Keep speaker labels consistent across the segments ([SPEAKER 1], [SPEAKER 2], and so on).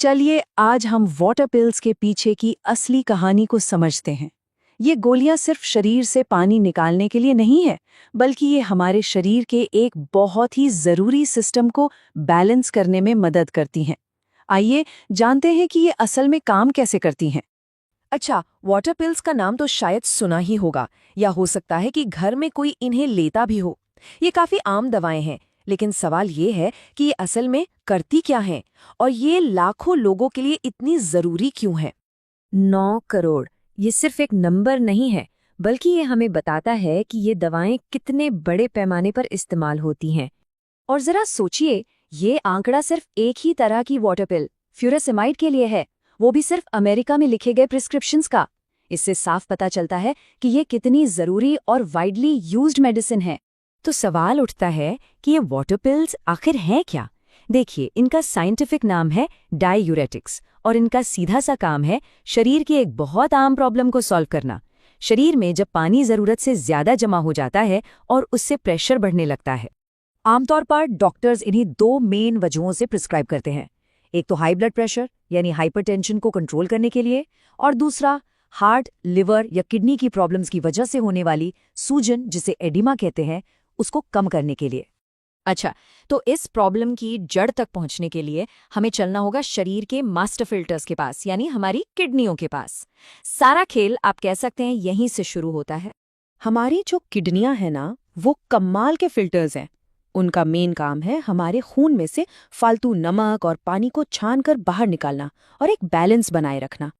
[SPEAKER 1] चलिए आज हम वाटर पिल्स के पीछे की असली कहानी को समझते हैं। ये गोलियां सिर्फ शरीर से पानी निकालने के लिए नहीं है, बल्कि ये हमारे शरीर के एक बहुत ही जरूरी सिस्टम को बैलेंस करने में मदद करती हैं। आइए जानते हैं कि ये असल में काम कैसे करती हैं।
[SPEAKER 2] अच्छा, वाटर पिल्स का नाम तो शायद सुना ही होगा, या हो सकता है कि घर में कोई इन्हें लेता भी हो। ये काफी आम दवाएं हैं, लेकिन सवाल ये है कि ये असल में करती क्या हैं और ये लाखों लोगों के लिए इतनी जरूरी क्यों है।
[SPEAKER 3] 9 करोड़, ये सिर्फ एक नंबर नहीं है, बल्कि ये हमें बताता है कि ये दवाएं कितने बड़े पैमाने पर इस्तेमाल होती हैं। और जरा सोचिए, ये आंकड़ा सिर्फ एक ही तरह की वाटर पिल फ्यूरासेमाइड के लिए है, वो भी सिर्फ अमेरिका में लिखे गए प्रिस्क्रिप्शंस का। इससे साफ पता चलता है कि ये कितनी जरूरी और वाइडली यूज्ड मेडिसिन है। तो सवाल उठता है कि ये वाटर पिल्स आखिर हैं क्या? देखिए, इनका साइंटिफिक नाम है डाययूरेटिक्स और इनका सीधा सा काम है शरीर की एक बहुत आम प्रॉब्लम को सॉल्व करना। शरीर में जब पानी जरूरत से ज्यादा जमा हो जाता है और उससे प्रेशर बढ़ने लगता है।
[SPEAKER 2] आमतौर पर डॉक्टर्स इन्हीं दो मेन वजहों से प्रिस्क्राइब करते हैं। एक तो हाई ब्लड प्रेशर यानी हाइपरटेंशन को कंट्रोल करने के लिए, और दूसरा हार्ट, लिवर या किडनी की प्रॉब्लम्स की वजह से होने वाली सूजन, जिसे एडिमा कहते हैं, उसको कम करने के लिए।
[SPEAKER 3] अच्छा, तो इस प्रॉब्लम की जड़ तक पहुंचने के लिए हमें चलना होगा शरीर के मास्टर फिल्टर्स के पास, यानी हमारी किडनियों के पास। सारा खेल आप कह सकते हैं यहीं से शुरू होता है।
[SPEAKER 2] हमारी जो किडनियां हैं ना, वो कमाल के फिल्टर्स हैं। उनका मेन काम है हमारे खून में से फालतू नमक और पानी को छानकर बाहर निकालना और एक बैलेंस बनाए रखना।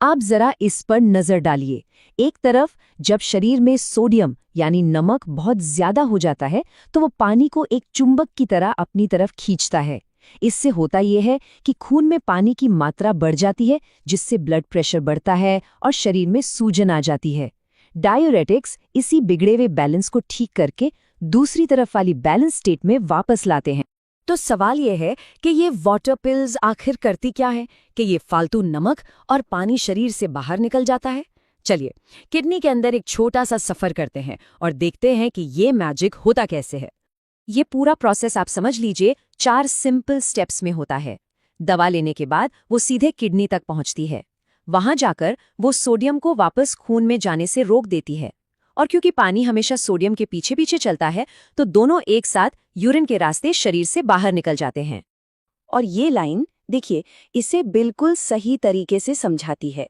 [SPEAKER 1] आप जरा इस पर नजर डालिए। एक तरफ जब शरीर में सोडियम यानी नमक बहुत ज्यादा हो जाता है, तो वो पानी को एक चुंबक की तरह अपनी तरफ खींचता है। इससे होता यह है कि खून में पानी की मात्रा बढ़ जाती है, जिससे ब्लड प्रेशर बढ़ता है और शरीर में सूजन आ जाती है। डायूरेटिक्स इसी बिगड़े हुए बैलेंस को ठीक करके दूसरी तरफ वाली बैलेंस स्टेट में वापस लाते हैं।
[SPEAKER 3] तो सवाल यह है कि ये वाटर पिल्स आखिर करती क्या है कि ये फालतू नमक और पानी शरीर से बाहर निकल जाता है। चलिए, किडनी के अंदर एक छोटा सा सफर करते हैं और देखते हैं कि ये मैजिक होता कैसे है। ये पूरा प्रोसेस आप समझ लीजिए 4 सिंपल स्टेप्स में होता है। दवा लेने के बाद वो सीधे किडनी तक पहुंचती है। वहां जाकर वो सोडियम को वापस खून में जाने से रोक देती है, और क्योंकि पानी हमेशा सोडियम के पीछे पीछे चलता है, तो दोनों एक साथ यूरिन के रास्ते शरीर से बाहर निकल जाते हैं।
[SPEAKER 1] और ये लाइन देखिए, इसे बिल्कुल सही तरीके से समझाती है।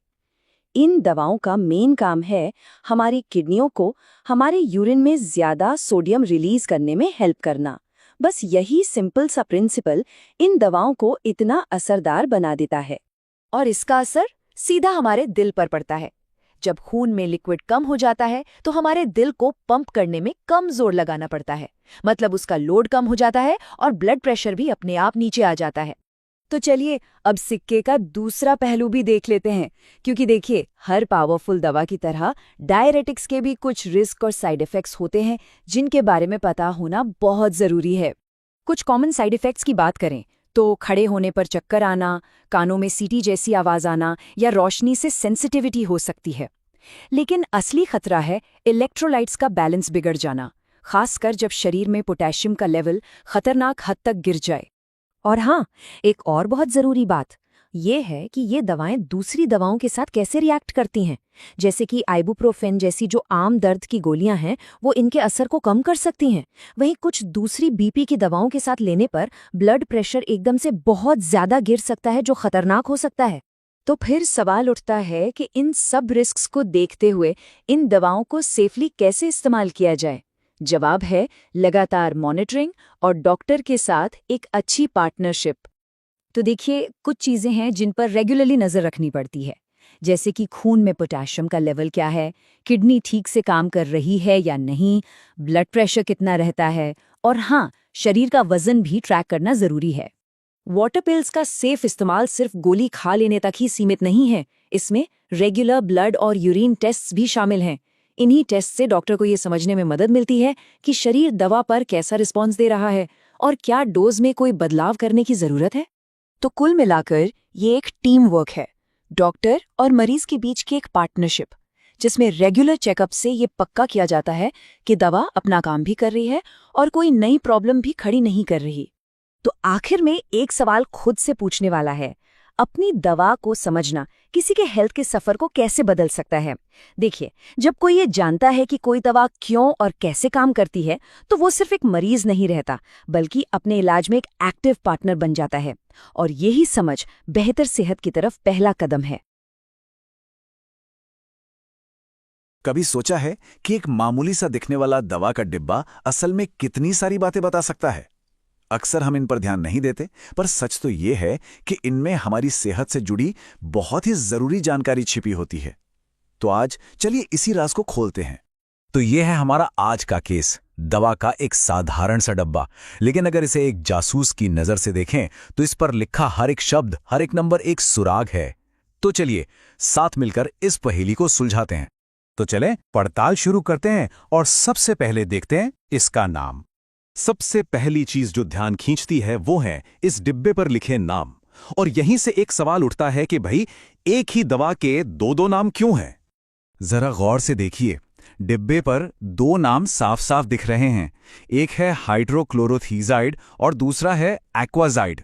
[SPEAKER 1] इन दवाओं का मेन काम है हमारी किडनियों को हमारे यूरिन में ज्यादा सोडियम रिलीज करने में हेल्प करना। बस यही सिंपल सा प्रिंसिपल इन दवाओं को इतना असरदार बना देता है।
[SPEAKER 2] और इसका असर सीधा हमारे दिल पर पड़ता है। जब खून में लिक्विड कम हो जाता है, तो हमारे दिल को पंप करने में कम जोर लगाना पड़ता है। मतलब उसका लोड कम हो जाता है और ब्लड प्रेशर भी अपने आप नीचे आ जाता है। तो चलिए अब सिक्के का दूसरा पहलू भी देख लेते हैं, क्योंकि देखिए, हर पावरफुल दवा की तरह डायरेटिक्स के भी कुछ रिस्क और साइड इफेक्ट्स होते हैं, जिनके बारे में पता होना बहुत जरूरी है।
[SPEAKER 3] कुछ कॉमन साइड इफेक्ट्स की बात करें तो खड़े होने पर चक्कर आना, कानों में सीटी जैसी आवाज आना या रोशनी से सेंसिटिविटी हो सकती है। लेकिन असली खतरा है इलेक्ट्रोलाइट्स का बैलेंस बिगड़ जाना, खासकर जब शरीर में पोटेशियम का लेवल खतरनाक हद तक गिर जाए। और हाँ, एक और बहुत जरूरी बात ये है कि ये दवाएं दूसरी दवाओं के साथ कैसे रिएक्ट करती हैं। जैसे कि आइबुप्रोफेन जैसी जो आम दर्द की गोलियां हैं, वो इनके असर को कम कर सकती हैं। वहीं कुछ दूसरी बीपी की दवाओं के साथ लेने पर ब्लड प्रेशर एकदम से बहुत ज्यादा गिर सकता है, जो खतरनाक हो सकता है।
[SPEAKER 1] तो फिर सवाल उठता है कि इन सब रिस्क्स को देखते हुए इन दवाओं को सेफली कैसे इस्तेमाल किया जाए। जवाब है लगातार मॉनिटरिंग और डॉक्टर के साथ एक अच्छी पार्टनरशिप।
[SPEAKER 3] तो देखिए, कुछ चीजें हैं जिन पर रेगुलरली नजर रखनी पड़ती है, जैसे कि खून में पोटेशियम का लेवल क्या है, किडनी ठीक से काम कर रही है या नहीं, ब्लड प्रेशर कितना रहता है, और हाँ, शरीर का वजन भी ट्रैक करना जरूरी है।
[SPEAKER 2] वाटर पिल्स का सेफ इस्तेमाल सिर्फ गोली खा लेने तक ही सीमित नहीं है। इसमें रेगुलर ब्लड और यूरिन टेस्ट्स भी शामिल हैं। इन्हीं टेस्ट से डॉक्टर को ये समझने में मदद मिलती है कि शरीर दवा पर कैसा रिस्पॉन्स दे रहा है और क्या डोज में कोई बदलाव करने की जरूरत है। तो कुल मिलाकर ये एक टीम वर्क है, डॉक्टर और मरीज के बीच की एक पार्टनरशिप, जिसमें रेगुलर चेकअप से ये पक्का किया जाता है कि दवा अपना काम भी कर रही है और कोई नई प्रॉब्लम भी खड़ी नहीं कर रही। तो आखिर में एक सवाल खुद से पूछने वाला है,
[SPEAKER 3] अपनी दवा को समझना किसी के हेल्थ के सफर को कैसे बदल सकता है। देखिए, जब कोई ये जानता है कि कोई दवा क्यों और कैसे काम करती है, तो वो सिर्फ एक मरीज नहीं रहता, बल्कि अपने इलाज में एक एक्टिव पार्टनर बन जाता है। और यही समझ बेहतर सेहत की तरफ पहला कदम है।
[SPEAKER 4] कभी सोचा है कि एक मामूली सा दिखने वाला दवा का डिब्बा असल में कितनी सारी बातें बता सकता है? अक्सर हम इन पर ध्यान नहीं देते, पर सच तो ये है कि इनमें हमारी सेहत से जुड़ी बहुत ही जरूरी जानकारी छिपी होती है। तो आज चलिए इसी राज को खोलते हैं। तो ये है हमारा आज का केस, दवा का एक साधारण सा डब्बा। लेकिन अगर इसे एक जासूस की नजर से देखें तो इस पर लिखा हर एक शब्द, हर एक नंबर एक सुराग है। तो चलिए साथ मिलकर इस पहेली को सुलझाते हैं। तो चलें पड़ताल शुरू करते हैं और सबसे पहले देखते हैं इसका नाम। सबसे पहली चीज जो ध्यान खींचती है वो है इस डिब्बे पर लिखे नाम। और यहीं से एक सवाल उठता है कि भाई एक ही दवा के दो नाम क्यों हैं? जरा गौर से देखिए, डिब्बे पर दो नाम साफ साफ दिख रहे हैं। एक है हाइड्रोक्लोरोथियाज़ाइड और दूसरा है एक्वाजाइड।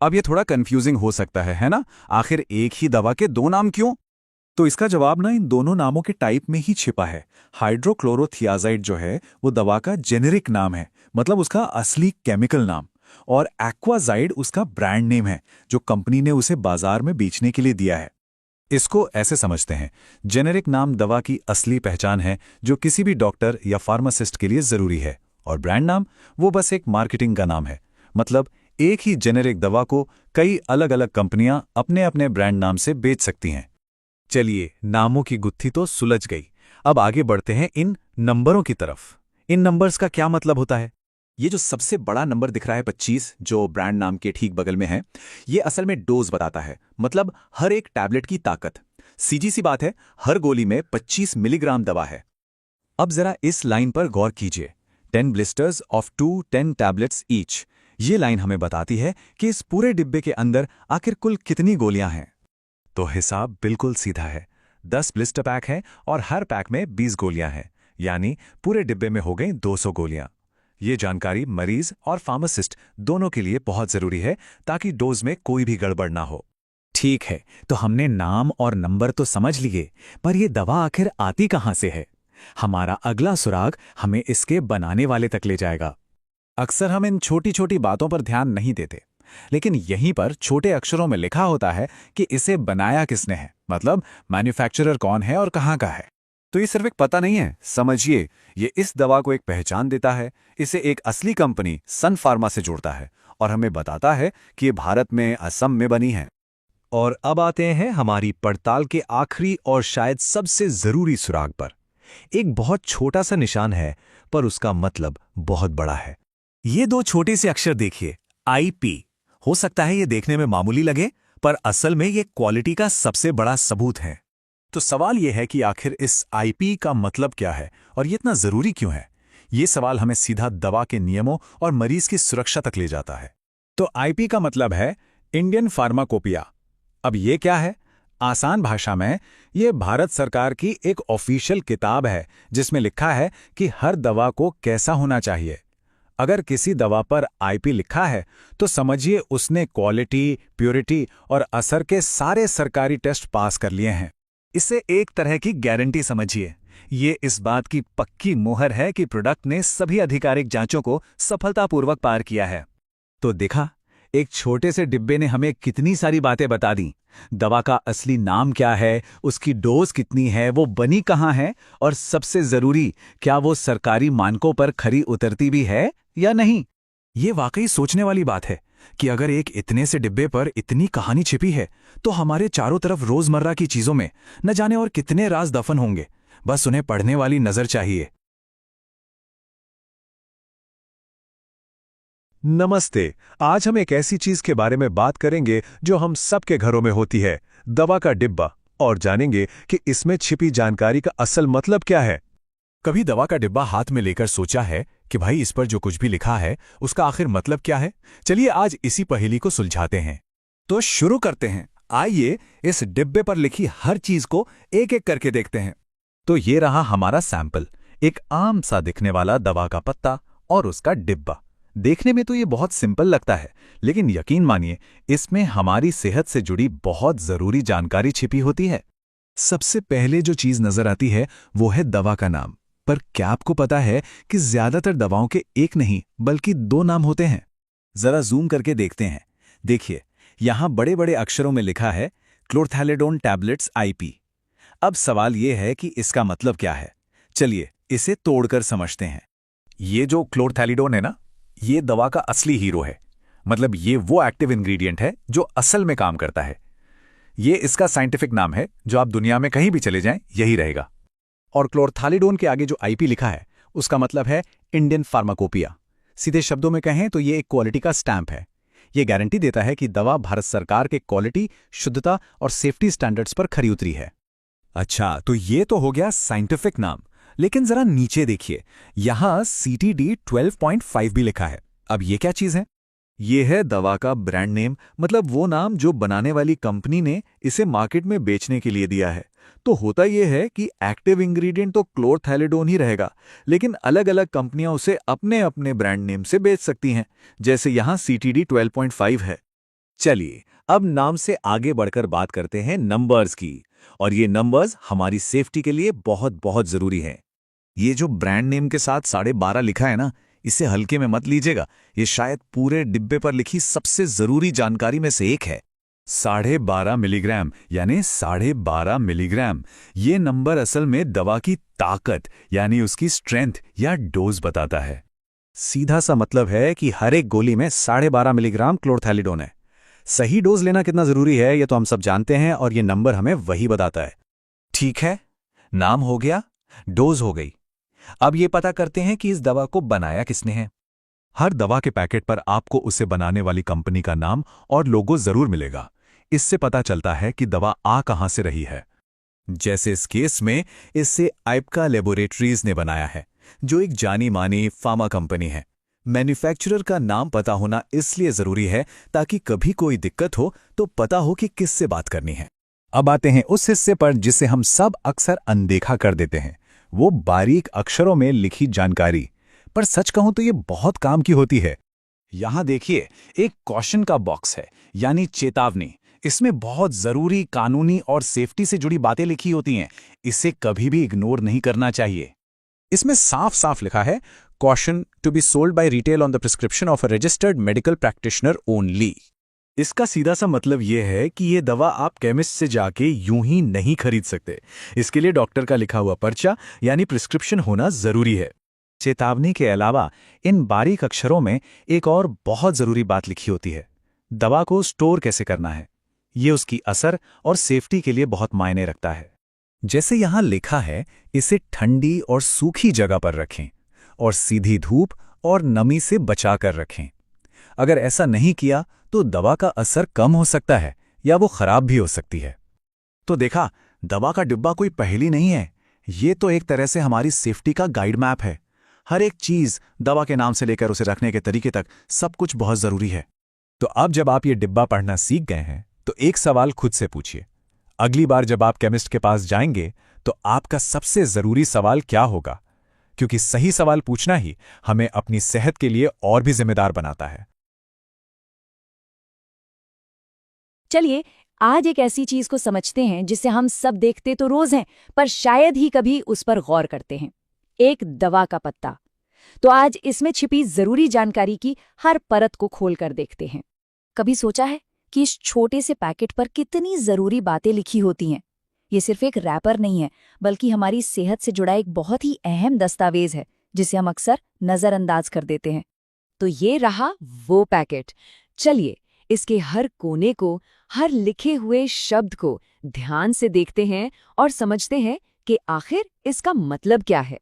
[SPEAKER 4] अब ये थोड़ा कंफ्यूजिंग हो सकता है ना? आखिर एक ही दवा के दो नाम क्यों? तो इसका जवाब ना इन दोनों नामों के टाइप में ही छिपा है। हाइड्रोक्लोरोथियाज़ाइड जो है वो दवा का जेनेरिक नाम है, मतलब उसका असली केमिकल नाम, और एक्वाजाइड उसका ब्रांड नेम है जो कंपनी ने उसे बाजार में बेचने के लिए दिया है। इसको ऐसे समझते हैं, जेनेरिक नाम दवा की असली पहचान है जो किसी भी डॉक्टर या फार्मासिस्ट के लिए जरूरी है, और ब्रांड नाम वो बस एक मार्केटिंग का नाम है। मतलब एक ही जेनेरिक दवा को कई अलग अलग कंपनियां अपने अपने ब्रांड नाम से बेच सकती हैं। चलिए, नामों की गुत्थी तो सुलझ गई। अब आगे बढ़ते हैं इन नंबरों की तरफ। इन नंबर्स का क्या मतलब होता है? ये जो सबसे बड़ा नंबर दिख रहा है 25, जो ब्रांड नाम के ठीक बगल में है, ये असल में डोज बताता है, मतलब हर एक टैबलेट की ताकत। सीधी सी बात है, हर गोली में 25 मिलीग्राम दवा है। अब जरा इस लाइन पर गौर कीजिए, 10 ब्लिस्टर्स ऑफ 10 टैबलेट्स ईच। ये लाइन हमें बताती है कि इस पूरे डिब्बे के अंदर आखिर कुल कितनी गोलियां हैं। तो हिसाब बिल्कुल सीधा है, 10 ब्लिस्टर पैक हैं और हर पैक में 20 गोलियां हैं, यानी पूरे डिब्बे में हो गई 200 गोलियां। ये जानकारी मरीज और फार्मासिस्ट दोनों के लिए बहुत जरूरी है ताकि डोज में कोई भी गड़बड़ ना हो। ठीक है, तो हमने नाम और नंबर तो समझ लिए, पर यह दवा आखिर आती कहां से है? हमारा अगला सुराग हमें इसके बनाने वाले तक ले जाएगा। अक्सर हम इन छोटी छोटी बातों पर ध्यान नहीं देते, लेकिन यहीं पर छोटे अक्षरों में लिखा होता है कि इसे बनाया किसने है, मतलब मैन्युफैक्चरर कौन है और कहां का है। तो ये सिर्फ एक पता नहीं है, समझिए ये इस दवा को एक पहचान देता है, इसे एक असली कंपनी सन फार्मा से जोड़ता है और हमें बताता है कि ये भारत में, असम में बनी है। और अब आते हैं हमारी पड़ताल के आखिरी और शायद सबसे जरूरी सुराग पर। एक बहुत छोटा सा निशान है, पर उसका मतलब बहुत बड़ा है। ये दो छोटे से अक्षर देखिए, IP। हो सकता है ये देखने में मामूली लगे, पर असल में ये क्वालिटी का सबसे बड़ा सबूत है। तो सवाल ये है कि आखिर इस IP का मतलब क्या है और ये इतना जरूरी क्यों है? ये सवाल हमें सीधा दवा के नियमों और मरीज की सुरक्षा तक ले जाता है। तो IP का मतलब है इंडियन फार्माकोपिया। अब ये क्या है? आसान भाषा में ये भारत सरकार की एक ऑफिशियल किताब है जिसमें लिखा है कि हर दवा को कैसा होना चाहिए। अगर किसी दवा पर IP लिखा है तो समझिए उसने क्वालिटी, प्योरिटी और असर के सारे सरकारी टेस्ट पास कर लिए हैं। इसे एक तरह की गारंटी समझिए। ये इस बात की पक्की मोहर है कि प्रोडक्ट ने सभी आधिकारिक जांचों को सफलतापूर्वक पार किया है। तो देखा, एक छोटे से डिब्बे ने हमें कितनी सारी बातें बता दी। दवा का असली नाम क्या है, उसकी डोज कितनी है, वो बनी कहाँ है, और सबसे जरूरी, क्या वो सरकारी मानकों पर खरी उतरती भी है या नहीं। ये वाकई सोचने वाली बात है कि अगर एक इतने से डिब्बे पर इतनी कहानी छिपी है तो हमारे चारों तरफ रोजमर्रा की चीजों में न जाने और कितने राज दफन होंगे। बस उन्हें पढ़ने वाली नजर चाहिए। नमस्ते, आज हम एक ऐसी चीज के बारे में बात करेंगे जो हम सबके घरों में होती है, दवा का डिब्बा, और जानेंगे कि इसमें छिपी जानकारी का असल मतलब क्या है। कभी दवा का डिब्बा हाथ में लेकर सोचा है कि भाई इस पर जो कुछ भी लिखा है उसका आखिर मतलब क्या है? चलिए आज इसी पहेली को सुलझाते हैं। तो शुरू करते हैं। आइए इस डिब्बे पर लिखी हर चीज को एक एक करके देखते हैं। तो ये रहा हमारा सैंपल, एक आम सा दिखने वाला दवा का पत्ता और उसका डिब्बा। देखने में तो ये बहुत सिंपल लगता है, लेकिन यकीन मानिए इसमें हमारी सेहत से जुड़ी बहुत जरूरी जानकारी छिपी होती है। सबसे पहले जो चीज नजर आती है वो है दवा का नाम। पर क्या आपको पता है कि ज्यादातर दवाओं के एक नहीं बल्कि दो नाम होते हैं? जरा जूम करके देखते हैं। देखिए, यहां बड़े बड़े अक्षरों में लिखा है क्लोरथैलिडोन टैबलेट्स आईपी। अब सवाल यह है कि इसका मतलब क्या है। चलिए इसे तोड़कर समझते हैं। ये जो क्लोरथैलिडोन है ना, ये दवा का असली हीरो है। मतलब ये वो एक्टिव इंग्रेडिएंट है जो असल में काम करता है। ये इसका साइंटिफिक नाम है, जो आप दुनिया में कहीं भी चले जाएं यही रहेगा। और क्लोरथैलिडोन के आगे जो आईपी लिखा है उसका मतलब है इंडियन फार्माकोपिया। सीधे शब्दों में कहें तो ये एक क्वालिटी का स्टैंप है। ये गारंटी देता है कि दवा भारत सरकार के क्वालिटी, शुद्धता और सेफ्टी स्टैंडर्ड्स पर खरी उतरी है। अच्छा, तो ये तो हो गया साइंटिफिक नाम, लेकिन जरा नीचे देखिए, यहां CTD 12.5 भी लिखा है। अब ये क्या चीज है? ये है दवा का ब्रांड नेम, मतलब वो नाम जो बनाने वाली कंपनी ने इसे मार्केट में बेचने के लिए दिया है। तो होता यह है कि एक्टिव इंग्रेडिएंट तो क्लोरथैलिडोन ही रहेगा, लेकिन अलग अलग कंपनियां उसे अपने अपने ब्रांड नेम से बेच सकती हैं, जैसे यहां CTD 12.5 है। चलिए अब नाम से आगे बढ़कर बात करते हैं नंबर्स की, और ये नंबर्स हमारी सेफ्टी के लिए बहुत बहुत जरूरी हैं। ये जो ब्रांड नेम के साथ 12.5 लिखा है ना, इसे हल्के में मत लीजिएगा। ये शायद पूरे डिब्बे पर लिखी सबसे जरूरी जानकारी में से एक है। 12.5 मिलीग्राम यानी 12.5 मिलीग्राम। ये नंबर असल में दवा की ताकत यानी उसकी स्ट्रेंथ या डोज बताता है। सीधा सा मतलब है कि हर एक गोली में 12.5 मिलीग्राम क्लोरथैलिडोन है। सही डोज लेना कितना जरूरी है ये तो हम सब जानते हैं, और ये नंबर हमें वही बताता है। ठीक है, नाम हो गया, डोज हो गई। अब ये पता करते हैं कि इस दवा को बनाया किसने है। हर दवा के पैकेट पर आपको उसे बनाने वाली कंपनी का नाम और लोगो जरूर मिलेगा। इससे पता चलता है कि दवा आ कहां से रही है। जैसे इस केस में इसे आइप्का लैबोरेटरीज ने बनाया है, जो एक जानी मानी फार्मा कंपनी है। मैन्युफैक्चरर का नाम पता होना इसलिए जरूरी है ताकि कभी कोई दिक्कत हो तो पता हो कि किससे बात करनी है। अब आते हैं उस हिस्से पर जिसे हम सब अक्सर अनदेखा कर देते हैं, वो बारीक अक्षरों में लिखी जानकारी। पर सच कहूं तो ये बहुत काम की होती है। यहां देखिए, एक कॉशन का बॉक्स है, यानी चेतावनी। इसमें बहुत जरूरी कानूनी और सेफ्टी से जुड़ी बातें लिखी होती हैं। इसे कभी भी इग्नोर नहीं करना चाहिए। इसमें साफ साफ लिखा है, caution to be sold by retail on the prescription of a registered medical practitioner only. इसका सीधा सा मतलब यह है कि ये दवा आप केमिस्ट से जाके यूं ही नहीं खरीद सकते। इसके लिए डॉक्टर का लिखा हुआ पर्चा यानी प्रिस्क्रिप्शन होना जरूरी है। चेतावनी के अलावा इन बारीक अक्षरों में एक और बहुत जरूरी बात लिखी होती है, दवा को स्टोर कैसे करना है। ये उसकी असर और सेफ्टी के लिए बहुत मायने रखता है। जैसे यहां लिखा है, इसे ठंडी और सूखी जगह पर रखें और सीधी धूप और नमी से बचा कर रखें। अगर ऐसा नहीं किया तो दवा का असर कम हो सकता है या वो खराब भी हो सकती है। तो देखा, दवा का डिब्बा कोई पहेली नहीं है। ये तो एक तरह से हमारी सेफ्टी का गाइड मैप है। हर एक चीज, दवा के नाम से लेकर उसे रखने के तरीके तक, सब कुछ बहुत जरूरी है। तो अब जब आप ये डिब्बा पढ़ना सीख गए हैं तो एक सवाल खुद से पूछिए। अगली बार जब आप केमिस्ट के पास जाएंगे तो आपका सबसे जरूरी सवाल क्या होगा? क्योंकि सही सवाल पूछना ही हमें अपनी सेहत के लिए और भी जिम्मेदार बनाता है।
[SPEAKER 2] चलिए आज एक ऐसी चीज को समझते हैं जिसे हम सब देखते तो रोज हैं, पर शायद ही कभी उस पर गौर करते हैं। एक दवा का पत्ता। तो आज इसमें छिपी जरूरी जानकारी की हर परत को खोलकर देखते हैं। कभी सोचा है कि इस छोटे से पैकेट पर कितनी जरूरी बातें लिखी होती हैं? ये सिर्फ एक रैपर नहीं है, बल्कि हमारी सेहत से जुड़ा एक बहुत ही अहम दस्तावेज है जिसे हम अक्सर नजरअंदाज कर देते हैं। तो ये रहा वो पैकेट। चलिए इसके हर कोने को, हर लिखे हुए शब्द को ध्यान से देखते हैं और समझते हैं कि आखिर इसका मतलब क्या है।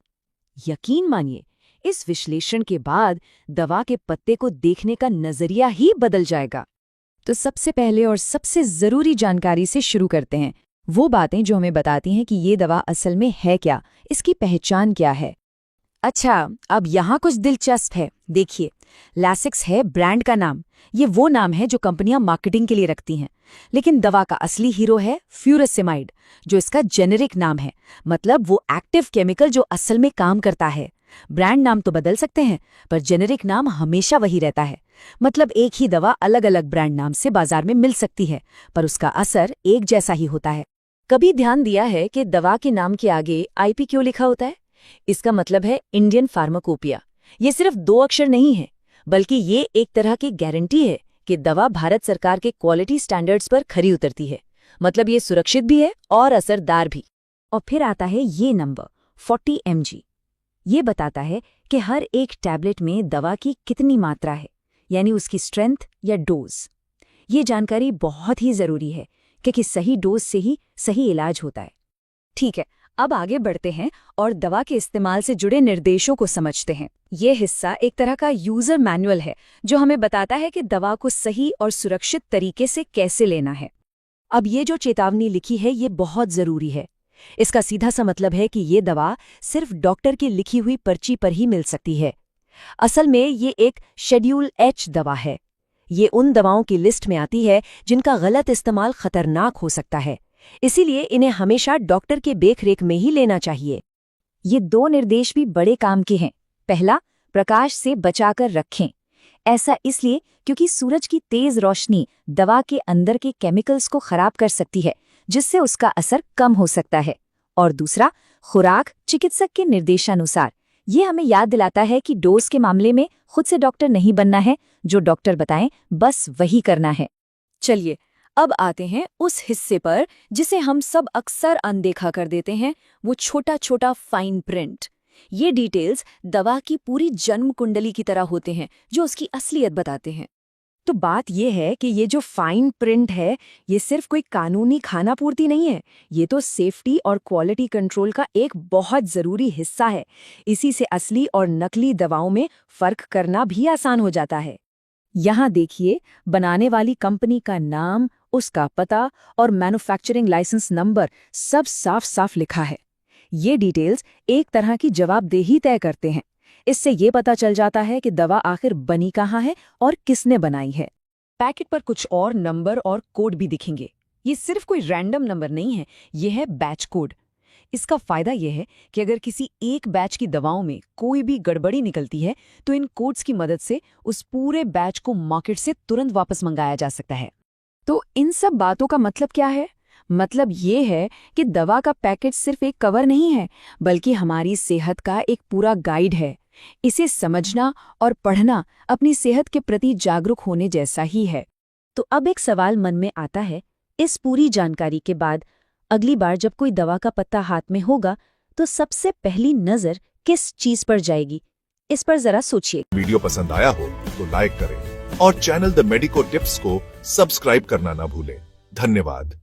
[SPEAKER 2] यकीन मानिए, इस विश्लेषण के बाद दवा के पत्ते को देखने का नजरिया ही बदल जाएगा। तो सबसे पहले और सबसे जरूरी जानकारी से शुरू करते हैं, वो बातें जो हमें बताती हैं कि ये दवा असल में है क्या, इसकी पहचान क्या है। अच्छा, अब यहाँ कुछ दिलचस्प है। देखिए, लैसिक्स है ब्रांड का नाम। ये वो नाम है जो कंपनियां मार्केटिंग के लिए रखती हैं। लेकिन दवा का असली हीरो है फ्यूरासेमाइड, जो इसका जेनेरिक नाम है, मतलब वो एक्टिव केमिकल जो असल में काम करता है। ब्रांड नाम तो बदल सकते हैं, पर जेनेरिक नाम हमेशा वही रहता है। मतलब एक ही दवा अलग अलग ब्रांड नाम से बाजार में मिल सकती है, पर उसका असर एक जैसा ही होता है। कभी ध्यान दिया है कि दवा के नाम के आगे आईपी क्यों लिखा होता है? इसका मतलब है इंडियन फार्माकोपिया। ये सिर्फ 2 अक्षर नहीं है, बल्कि ये एक तरह की गारंटी है कि दवा भारत सरकार के क्वालिटी स्टैंडर्ड्स पर खरी उतरती है। मतलब ये सुरक्षित भी है और असरदार भी।
[SPEAKER 3] और फिर आता है ये नंबर 40 mg। ये बताता है कि हर एक टैबलेट में दवा की कितनी मात्रा है, यानी उसकी स्ट्रेंथ या डोज। ये जानकारी बहुत ही जरूरी है क्योंकि सही डोज से ही सही इलाज होता है। ठीक है, अब आगे बढ़ते हैं और दवा के इस्तेमाल से जुड़े निर्देशों को समझते हैं। ये हिस्सा एक तरह का यूजर मैनुअल है जो हमें बताता है कि दवा को सही और सुरक्षित तरीके से कैसे लेना है। अब ये जो चेतावनी लिखी है ये बहुत जरूरी है। इसका सीधा सा मतलब है कि ये दवा सिर्फ डॉक्टर की लिखी हुई पर्ची पर ही मिल सकती है। असल में ये एक शेड्यूल H दवा है। ये उन दवाओं की लिस्ट में आती है जिनका गलत इस्तेमाल खतरनाक हो सकता है, इसीलिए इन्हें हमेशा डॉक्टर के देखरेख में ही लेना चाहिए। ये 2 निर्देश भी बड़े काम के हैं। पहला, प्रकाश से बचाकर रखें। ऐसा इसलिए क्योंकि सूरज की तेज रोशनी दवा के अंदर के केमिकल्स को खराब कर सकती है, जिससे उसका असर कम हो सकता है। और दूसरा, खुराक चिकित्सक के निर्देशानुसार। ये हमें याद दिलाता है कि डोज के मामले में खुद से डॉक्टर नहीं बनना है, जो डॉक्टर बताएं बस वही करना है।
[SPEAKER 2] चलिए अब आते हैं उस हिस्से पर जिसे हम सब अक्सर अनदेखा कर देते हैं, वो छोटा छोटा फाइन प्रिंट। ये डिटेल्स दवा की पूरी जन्म कुंडली की तरह होते हैं जो उसकी असलियत बताते हैं।
[SPEAKER 3] तो बात यह है कि ये जो फाइन प्रिंट है ये सिर्फ कोई कानूनी खाना पूर्ति नहीं है, ये तो सेफ्टी और क्वालिटी कंट्रोल का एक बहुत जरूरी हिस्सा है। इसी से असली और नकली दवाओं में फर्क करना भी आसान हो जाता है। यहाँ देखिए, बनाने वाली कंपनी का नाम, उसका पता और मैन्युफैक्चरिंग लाइसेंस नंबर सब साफ साफ लिखा है। ये डिटेल्स एक तरह की जवाबदेही तय करते हैं। इससे ये पता चल जाता है कि दवा आखिर बनी कहाँ है और किसने बनाई है।
[SPEAKER 1] पैकेट पर कुछ और नंबर और कोड भी दिखेंगे। ये सिर्फ कोई रैंडम नंबर नहीं है, ये है बैच कोड। इसका फायदा यह है कि अगर किसी एक बैच की दवाओं में कोई भी गड़बड़ी निकलती है तो इन कोड्स की मदद से उस पूरे बैच को मार्केट से तुरंत वापस मंगाया जा सकता है। तो इन सब बातों का मतलब क्या है? मतलब ये है कि दवा का पैकेट सिर्फ एक कवर नहीं है, बल्कि हमारी सेहत का एक पूरा गाइड है। इसे समझना और पढ़ना अपनी सेहत के प्रति जागरूक होने जैसा ही है।
[SPEAKER 3] तो अब एक सवाल मन में आता है, इस पूरी जानकारी के बाद अगली बार जब कोई दवा का पत्ता हाथ में होगा तो सबसे पहली नजर किस चीज पर जाएगी? इस पर जरा सोचिए।
[SPEAKER 5] वीडियो पसंद आया हो तो लाइक करें और चैनल द मेडिको टिप्स को सब्सक्राइब करना ना भूलें। धन्यवाद।